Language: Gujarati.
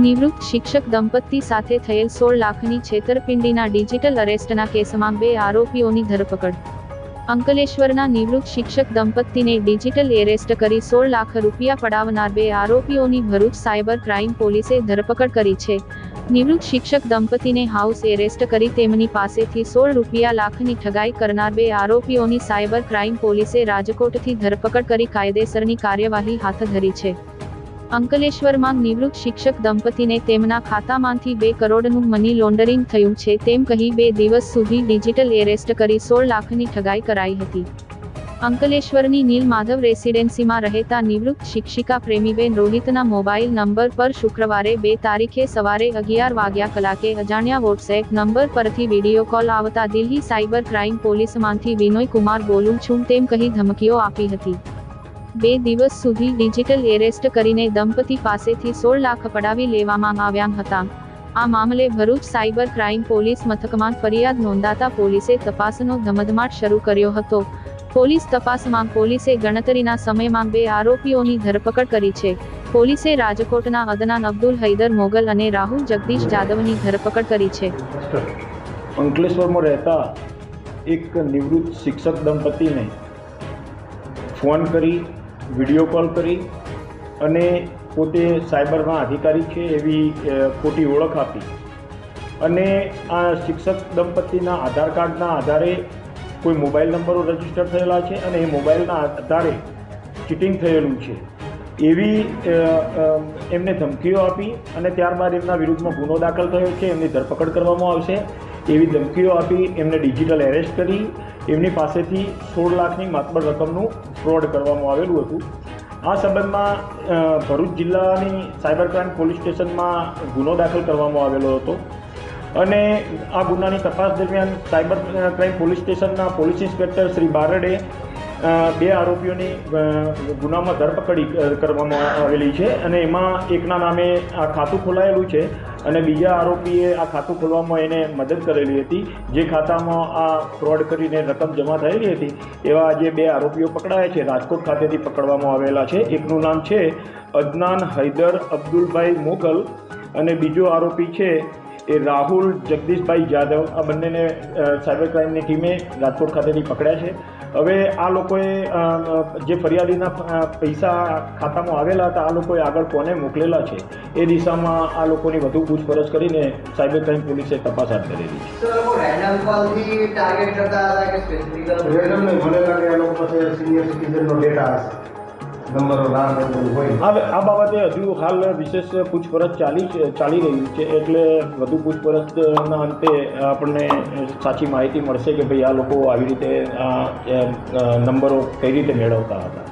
નિવૃત્ત શિક્ષક દંપતી સાથે થયેલ 16 લાખની છેતરપિંડીના ડિજિટલ અરેસ્ટના કેસમાં 2 આરોપીઓની ધરપકડ। અંકલેશ્વરના નિવૃત્ત શિક્ષક દંપતીને ડિજિટલ એરેસ્ટ કરી 16 લાખ રૂપિયા પડાવનાર 2 આરોપીઓની ભરૂચ સાયબર ક્રાઇમ પોલીસે ધરપકડ કરી છે। નિવૃત્ત શિક્ષક દંપતીને હાઉસ એરેસ્ટ કરી તેમની પાસેથી 16 લાખની ઠગાઈ કરનાર 2 આરોપીઓની સાયબર ક્રાઇમ પોલીસે રાજકોટથી ધરપકડ કરી કાયદેસરની કાર્યવાહી હાથ ધરી છે। અંકલેશ્વરમાં નિવૃત્ત શિક્ષક દંપતીને તેમના ખાતામાંથી 2 કરોડનું મની લોન્ડરિંગ થયું છે તેમ કહી 2 દિવસ સુધી ડિજિટલ એરેસ્ટ કરી 16 લાખની ઠગાઈ કરાઈ હતી। અંકલેશ્વરની નીલમાધવ રેસિડેન્સીમાં રહેતા નિવૃત્ત શિક્ષિકા પ્રેમીબેન રોહિતના મોબાઈલ નંબર પર શુક્રવારે 2 તારીખે સવારે 11 વાગ્યા કલાકે અજાણ્યા વોટ્સએપ નંબર પરથી વિડીયો કોલ આવતા દિલ્હી સાયબર ક્રાઇમ પોલીસમાંથી વિનોય કુમાર બોલું છું તેમ કહી ધમકીઓ આપી હતી। 2 દિવસ સુધી ડિજિટલ એરેસ્ટ કરીને દંપતી પાસેથી 16 લાખ પડાવી લેવામાં આવ્યા હતા। આ મામલે ભરૂચ સાયબર ક્રાઇમ પોલીસ મથકમાં ફરિયાદ નોંધાતા પોલીસે તપાસનો ધમધમાટ શરૂ કર્યો હતો। પોલીસ તપાસમાં પોલીસે ગણતરીના સમયમાં 2 આરોપીઓની ધરપકડ કરી છે। પોલીસે રાજકોટના અદનાન અબ્દુલ હૈદર મોગલ અને રાહુલ જગદીશ જાદવની ધરપકડ કરી છે। અંકલેશ્વરમાં રહેતા એક નિવૃત્ત શિક્ષક દંપતીને ફોન કરી વિડીયો કોલ કરી અને પોતે સાયબરમાં અધિકારી છે એવી ખોટી ઓળખ આપી અને આ શિક્ષક દંપતીના આધાર કાર્ડના આધારે કોઈ મોબાઈલ નંબરો રજીસ્ટર થયેલા છે અને એ મોબાઈલના આધારે ચીટિંગ થયેલું છે એવી એમને ધમકીઓ આપી અને ત્યારબાદ એમના વિરુદ્ધમાં ગુનો દાખલ થયો છે। એમની ધરપકડ કરવામાં આવશે એવી ધમકીઓ આપી એમને ડિજિટલ એરેસ્ટ કરી એમની પાસેથી 16 લાખની માતબર રકમનું ફ્રોડ કરવામાં આવેલું હતું। આ સંબંધમાં ભરૂચ જિલ્લાની સાયબર ક્રાઇમ પોલીસ સ્ટેશનમાં ગુનો દાખલ કરવામાં આવેલો હતો અને આ ગુનાની તપાસ દરમિયાન સાયબર ક્રાઇમ પોલીસ સ્ટેશનના પોલીસ ઇન્સ્પેક્ટર શ્રી બારડે 2 આરોપીઓની ગુનામાં ધરપકડ કરવામાં આવેલી છે અને એમાં એકના નામે આ ખાતું ખોલાયેલું છે અને બીજા આરોપીએ આ ખાતું ખોલવામાં એને મદદ કરેલી હતી। જે ખાતામાં આ ફ્રોડ કરીને રકમ જમા થયેલી હતી એવા આજે 2 આરોપીઓ પકડાયા છે। રાજકોટ ખાતેથી પકડવામાં આવેલા છે। એકનું નામ છે અદનાન હૈદર અબ્દુલભાઈ મોગલ અને બીજો આરોપી છે એ રાહુલ જગદીશભાઈ જાદવ। આ બંનેને સાયબર ક્રાઇમની ટીમે રાજકોટ ખાતેથી પકડ્યા છે। હવે આ લોકોએ જે ફરિયાદીના પૈસા ખાતામાં આવેલા હતા આ લોકોએ આગળ કોને મોકલેલા છે એ દિશામાં આ લોકોની વધુ પૂછપરછ કરીને સાયબર ક્રાઇમ પોલીસે તપાસ હાથ ધરેલી છે। આ બાબતે હજુ હાલ વિશેષ પૂછપરછ ચાલી રહી છે એટલે વધુ પૂછપરછના અંતે આપણને સાચી માહિતી મળશે કે ભાઈ આ લોકો આવી રીતે નંબરો કઈ રીતે મેળવતા હતા।